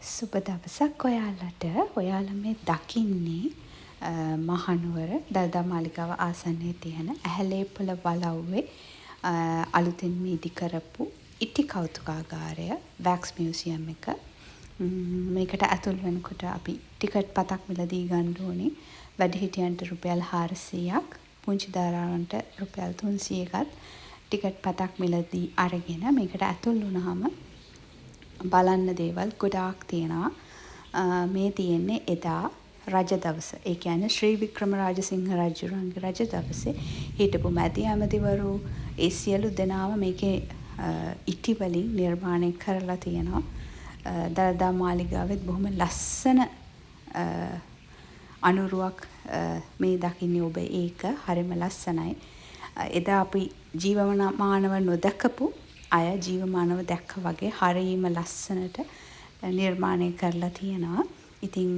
සුබ දවසක් ඔයාලට. ඔයාලා මේ දකින්නේ මහනුවර දළදා මාලිගාව ආසන්නයේ තියෙන ඇහැලේපොළ වලව්වේ අලුතින්ම ඉදි කරපු ඉටි කෞතුකාගාරය වැක්ස් මියුසියම් එක. මේකට ඇතුල් වෙනකොට අපි ටිකට් පතක් මිලදී ගන්න ඕනේ. වැඩිහිටියන්ට රුපියල් 400ක්, පුංචි දරුවන්ට රුපියල් 300කත් ටිකට් පතක් මිලදී අරගෙන මේකට ඇතුල් වුණාම බලන්න දේවල් ගොඩාක් තියෙනවා. මේ තියෙන්නේ එදා රජ දවස. ඒ කියන්නේ ශ්‍රී වික්‍රම රාජසිංහ රජුගේ රජ දවසේ හිටපු මැති ඇමතිවරු ඒ සියලු දෙනාම මේකේ ඉටි වලින් නිර්මාණය කරලා තියෙනවා. දළදා මාලිගාවෙත් බොහොම ලස්සන අනුරුවක් මේ දකින්නේ ඔබ ඒක හරිම ලස්සනයි. එදා අපි ජීවමානව නොදකපු අය ජීවමානව දැක්ක වගේ හරිම ලස්සනට නිර්මාණය කරලා තියෙනවා. ඉතින්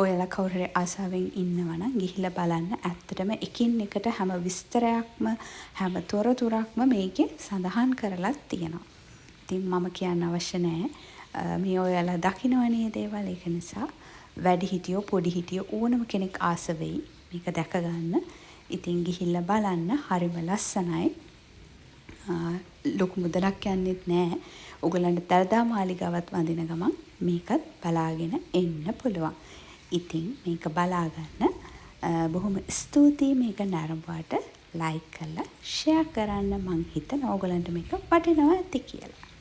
ඔයාලා කවුරු හරි ආසාවෙන් ඉන්නවනම් ගිහිල්ලා බලන්න. ඇත්තටම එකින් එකට හැම විස්තරයක්ම හැම තොරතුරක්ම මේකේ සඳහන් කරලා තියෙනවා. ඉතින් මම කියන්න අවශ්‍ය නැහැ. මේ ඔයාලා දකින්නවනේ දේවල්. ඒක නිසා වැඩිහිටියෝ පොඩිහිටියෝ ඕනම කෙනෙක් ආස වෙයි මේක දැක ගන්න. ඉතින් ගිහිල්ලා බලන්න. හරිම ලස්සනයි. ලොකු මුදලක් යන්නෙත් නෑ. ඔයගලන්ට දළදා මාලිගාවත් වඳින ගමන් මේකත් බලාගෙන එන්න පුළුවන්. ඉතින් මේක බලා ගන්න. බොහොම ස්තුතියි මේක නරඹුවාට. ලයික් කරලා ෂෙයා කරන්න. මං හිතනවා ඔයගලන්ට මේක වටිනවා ඇති කියලා.